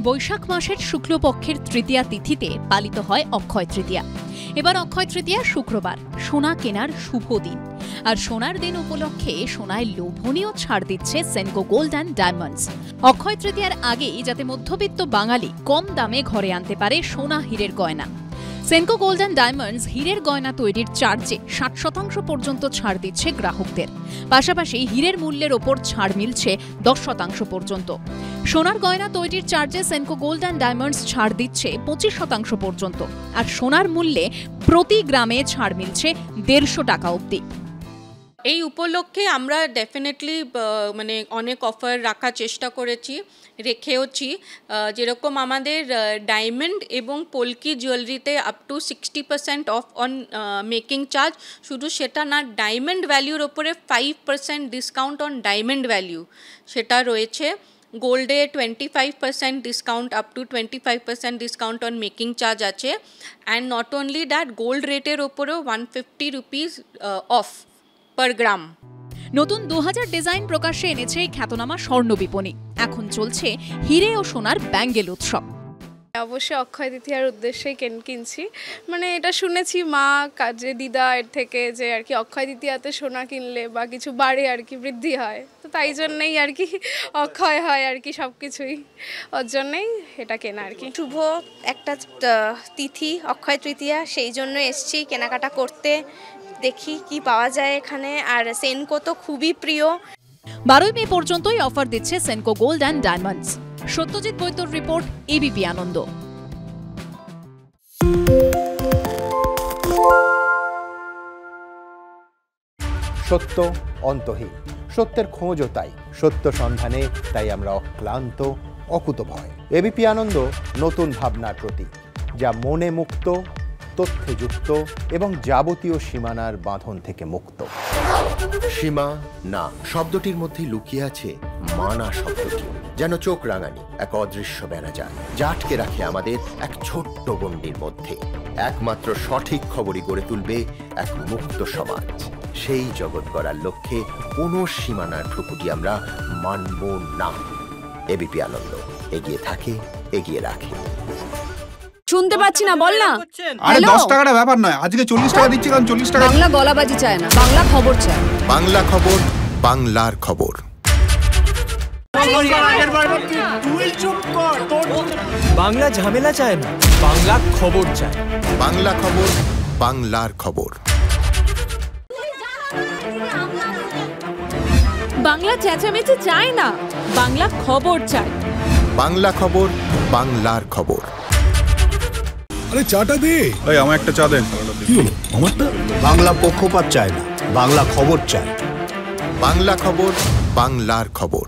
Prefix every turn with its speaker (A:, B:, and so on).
A: বৈশাখ মাসের শুক্লপক্ষের তৃতীয়া তিথিতে পালিত হয় অক্ষয় তৃতীয়া। এবার অক্ষয় তৃতীয়া শুক্রবার, সোনা কেনার শুভ দিন। আর সোনার দিন উপলক্ষে সোনায় লোভনীয় ছাড় দিচ্ছে সেনকো গোল্ড অ্যান্ড ডায়মন্ডস। অক্ষয় তৃতীয়ার আগেই যাতে মধ্যবিত্ত বাঙালি কম দামে ঘরে আনতে পারে সোনা হীরের গয়না, সেনকো গোল্ড অ্যান্ড ডায়মন্ডস হীরের গয়না তৈরির চার্জে 60% পর্যন্ত ছাড় দিচ্ছে গ্রাহকদের। পাশাপাশি হীরের মূল্যের ওপর ছাড় মিলছে 10% পর্যন্ত। সোনার গয়না তৈরির চার্জে সেনকো গোল্ড অ্যান্ড ডায়মন্ডস ছাড় দিচ্ছে 25% পর্যন্ত। আর সোনার মূল্যে প্রতি গ্রামে ছাড় মিলছে 150 টাকা অবধি।
B: এই উপলক্ষে আমরা ডেফিনেটলি অনেক অফার রাখার চেষ্টা রেখেওছি। যেরকম আমাদের ডায়মন্ড এবং পোলকি জুয়েলারিতে up to 60% off on making charge. শুধু সেটা না, ডায়মন্ড ভ্যালিউর ওপরে 5% ডিসকাউন্ট অন ডায়মন্ড ভ্যালিউ সেটা রয়েছে। গোল্ডে 25% discount, up to 25% discount on making charge আছে। And not only that, gold রেটের ওপরেও 150 রুপিস অফ পার গ্রাম।
A: নতুন 2000 ডিজাইন প্রকাশ্যে এনেছে খ্যাতনামা স্বর্ণ বিপণী। এখন চলছে হিরে ও সোনার ব্যাঙ্গেল উৎসব।
C: অবশ্যই অক্ষয় তৃতীয়ার উদ্দেশ্যেই কিনছি। এটা শুনেছি মা কাজে দিদা এর থেকে যে আর কি অক্ষয় তৃতীয়াতে সোনা কিনলে বা কিছু বাড়ে আর কি, বৃদ্ধি হয়, তো তাই জন্যই আর কি অক্ষয় হয় আর কি সব কিছুই, ওর জন্যই এটা কেনা আর কি।
D: শুভ একটা তিথি অক্ষয় তৃতীয়া, সেই জন্য এসছি কেনাকাটা করতে। দেখি কি পাওয়া যায় এখানে। আর সেনকো তো খুবই প্রিয়।
A: 12 মে পর্যন্তই অফার দিচ্ছে Senco gold and diamonds. Satyajit বৈদ্যর রিপোর্ট, এবিপি আনন্দ।
E: সত্য অন্তহীন, সত্যের খোঁজও তাই, সত্য সন্ধানে তাই আমরা অক্লান্ত, অকুতভয়। এবিপি আনন্দ নতুন ভাবনার প্রতীক, যা মনে মুক্ত, তথ্যে যুক্ত এবং যাবতীয় সীমানার বাঁধন থেকে মুক্ত।
F: সীমা না শব্দটির মধ্যে লুকিয়ে আছে মানা শব্দটি, যেন চোখ রাঙানি এক অদৃশ্য বেড়াজাল, যা আটকে রাখে আমাদের এক ছোট্ট গণ্ডির মধ্যে। একমাত্র সঠিক খবরই গড়ে তুলবে এক মুক্ত সমাজ। সেই জগৎ গড়ার লক্ষ্যে কোনো সীমানার ঠুকুটি আমরা মানব না। এবিপি আনন্দ এগিয়ে থাকে, এগিয়ে রাখে।
G: শুনতে পাচ্ছি না, বল না।
H: আরে 10 টাকাটা ব্যাপার নয়, আজকে 40 টাকা দিচ্ছি, কারণ 40 টাকা।
G: বাংলা গলাবাজি চায় না, বাংলা খবর চায়।
F: বাংলা খবর, বাংলার খবর।
I: বাংলা ঝামেলা চায় না, বাংলা খবর চায়।
F: বাংলা খবর, বাংলার খবর।
G: বাংলা চেঁচামেচি চায় না, বাংলা খবর চায়।
F: বাংলা খবর, বাংলার খবর।
H: আরে চাটা দে। এই আমার একটা চা দেন। কি হলো আমারটা?
J: বাংলা পক্ষপাত চায় না, বাংলা খবর চায়।
F: বাংলা খবর, বাংলার খবর।